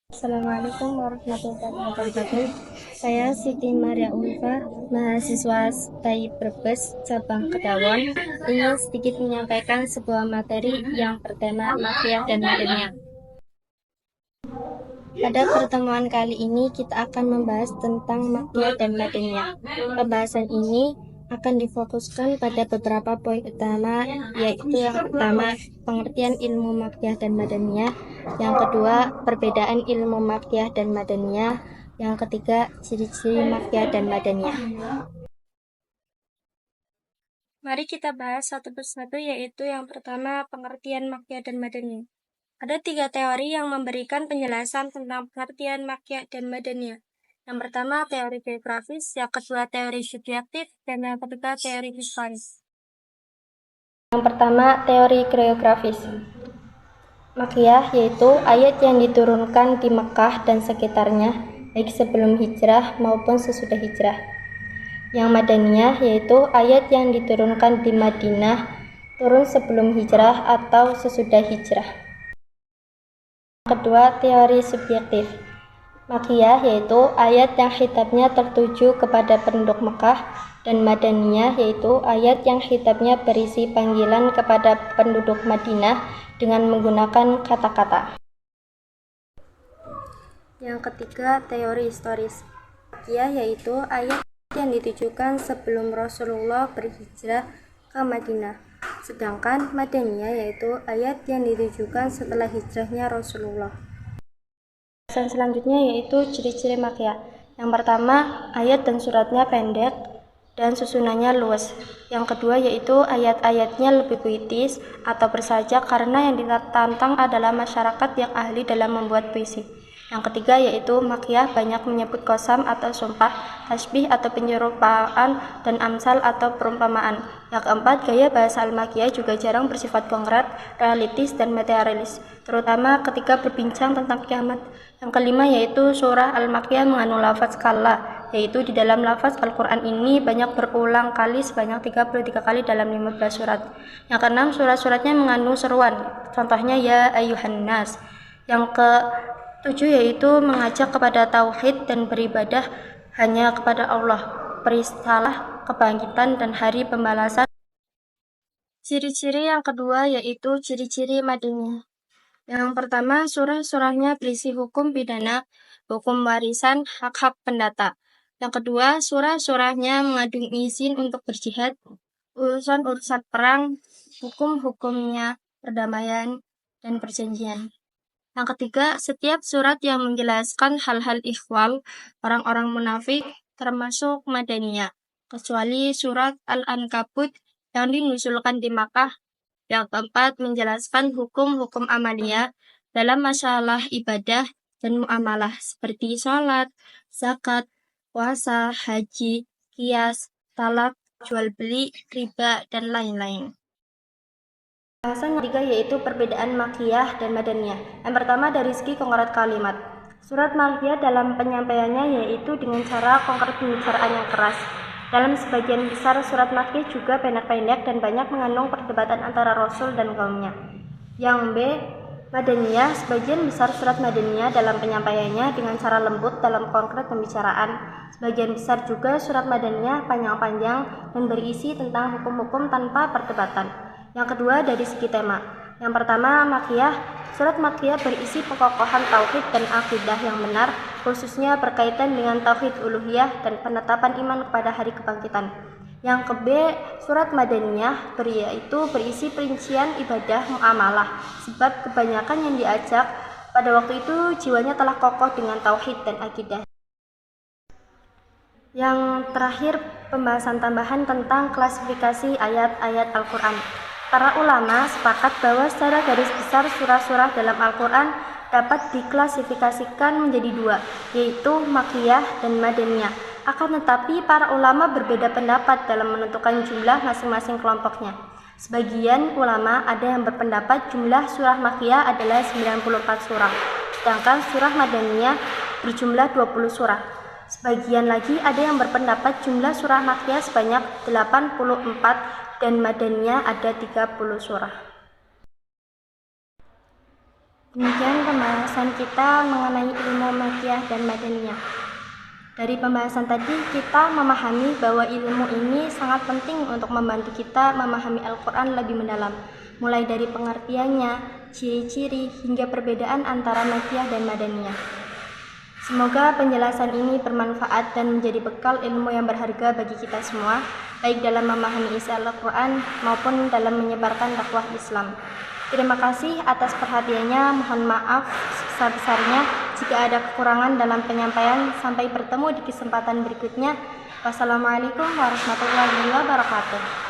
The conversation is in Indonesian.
Assalamualaikum warahmatullahi wabarakatuh. Saya Siti Maria Ulfa, mahasiswa STAI Brebes, cabang Kedawon, ingin sedikit menyampaikan sebuah materi yang bertema mafia dan modelnya. Pada pertemuan kali ini kita akan membahas tentang mafia dan modelnya. Pembahasan ini akan difokuskan pada beberapa poin utama, yaitu yang pertama, pengertian ilmu mafia dan madaniyah, yang kedua, perbedaan ilmu mafia dan madaniyah, yang ketiga, ciri-ciri mafia dan madaniyah. Mari kita bahas satu persatu, yaitu yang pertama, pengertian mafia dan madaniyah. Ada 3 teori yang memberikan penjelasan tentang pengertian mafia dan madaniyah. Yang pertama, teori geografis, yang kedua, teori subjektif, dan yang ketiga, teori historis. Yang pertama, teori geografis. Makkiyah yaitu ayat yang diturunkan di Mekah dan sekitarnya, baik sebelum hijrah maupun sesudah hijrah. Yang Madaniyah yaitu ayat yang diturunkan di Madinah, turun sebelum hijrah atau sesudah hijrah. Kedua, teori subjektif. Makkiyah yaitu ayat yang khitabnya tertuju kepada penduduk Mekah, dan Madaniyah yaitu ayat yang khitabnya berisi panggilan kepada penduduk Madinah dengan menggunakan kata-kata. Yang ketiga, teori historis. Makkiyah yaitu ayat yang ditujukan sebelum Rasulullah berhijrah ke Madinah. Sedangkan Madaniyah yaitu ayat yang ditujukan setelah hijrahnya Rasulullah. Pembahasan selanjutnya yaitu ciri-ciri makkiyah. Yang pertama, ayat dan suratnya pendek dan susunannya luas. Yang kedua yaitu ayat-ayatnya lebih puitis atau bersajak karena yang ditantang adalah masyarakat yang ahli dalam membuat puisi. Yang ketiga yaitu makkiyah banyak menyebut qasam atau sumpah, tasbih atau penyerupaan, dan amsal atau perumpamaan. Yang keempat, gaya bahasa al-makkiyah juga jarang bersifat konkret, realistis, dan materialis, terutama ketika berbincang tentang kiamat. Yang kelima yaitu surah al-makkiyah mengandung lafaz kalla, yaitu di dalam lafaz Al-Quran ini banyak berulang kali sebanyak 33 kali dalam 15 surat. Yang keenam, surat-suratnya mengandung seruan, contohnya ya ayyuhan nas. Yang ketujuh yaitu mengajak kepada tauhid dan beribadah hanya kepada Allah, peristiwa kebangkitan dan hari pembalasan. Ciri-ciri yang kedua yaitu ciri-ciri madaniyah. Yang pertama, surah-surahnya berisi hukum pidana, hukum warisan, hak-hak pendata. Yang kedua, surah-surahnya mengandung izin untuk berjihad, urusan-urusan perang, hukum-hukumnya, perdamaian, dan perjanjian. Yang ketiga, setiap surat yang menjelaskan hal-hal ikhwal, orang-orang munafik, termasuk Madaniyah, kecuali surat Al-Ankabut yang dinuzulkan di Makkah. Yang keempat, menjelaskan hukum-hukum amaliyah dalam masalah ibadah dan muamalah seperti sholat, zakat, puasa, haji, qiyas, talak, jual beli, riba, dan lain-lain. Bahasan yang ketiga yaitu perbedaan makkiyah dan madaniyah. Yang pertama dari segi konkret kalimat. Surat makkiyah dalam penyampaiannya yaitu dengan cara konkret pembicaraan yang keras. Dalam sebagian besar surat makkiyah juga pendek-pendek dan banyak mengandung perdebatan antara Rasul dan kaumnya. Yang B, Madaniyah, sebagian besar surat Madaniyah dalam penyampaiannya dengan cara lembut dalam konkret pembicaraan. Sebagian besar juga surat Madaniyah panjang-panjang dan berisi tentang hukum-hukum tanpa perdebatan. Yang kedua dari segi tema. Yang pertama, makkiyah. Surat makkiyah berisi pengokohan tauhid dan akidah yang benar, khususnya berkaitan dengan tauhid uluhiyah dan penetapan iman kepada hari kebangkitan. Yang ke B, surat Madaniyah yaitu berisi perincian ibadah muamalah, sebab kebanyakan yang diajak pada waktu itu jiwanya telah kokoh dengan tauhid dan akidah. Yang terakhir, pembahasan tambahan tentang klasifikasi ayat-ayat Al-Quran. Para ulama sepakat bahwa secara garis besar surah-surah dalam Al-Quran dapat diklasifikasikan menjadi dua, yaitu makkiyah dan madaniyah. Akan tetapi para ulama berbeda pendapat dalam menentukan jumlah masing-masing kelompoknya. Sebagian ulama ada yang berpendapat jumlah surah makkiyah adalah 94 surah, sedangkan surah madaniyah berjumlah 20 surah. Sebagian lagi ada yang berpendapat jumlah surah makkiyah sebanyak 84 dan madaniyah ada 30 surah. Demikian pembahasan kita mengenai ilmu Makkiyah dan Madaniyah. Dari pembahasan tadi kita memahami bahwa ilmu ini sangat penting untuk membantu kita memahami Al-Quran lebih mendalam, mulai dari pengertiannya, ciri-ciri, hingga perbedaan antara Makkiyah dan Madaniyah. Semoga penjelasan ini bermanfaat dan menjadi bekal ilmu yang berharga bagi kita semua, baik dalam memahami isi Al-Quran maupun dalam menyebarkan dakwah Islam. Terima kasih atas perhatiannya. Mohon maaf sebesar-besarnya jika ada kekurangan dalam penyampaian. Sampai bertemu di kesempatan berikutnya. Wassalamualaikum warahmatullahi wabarakatuh.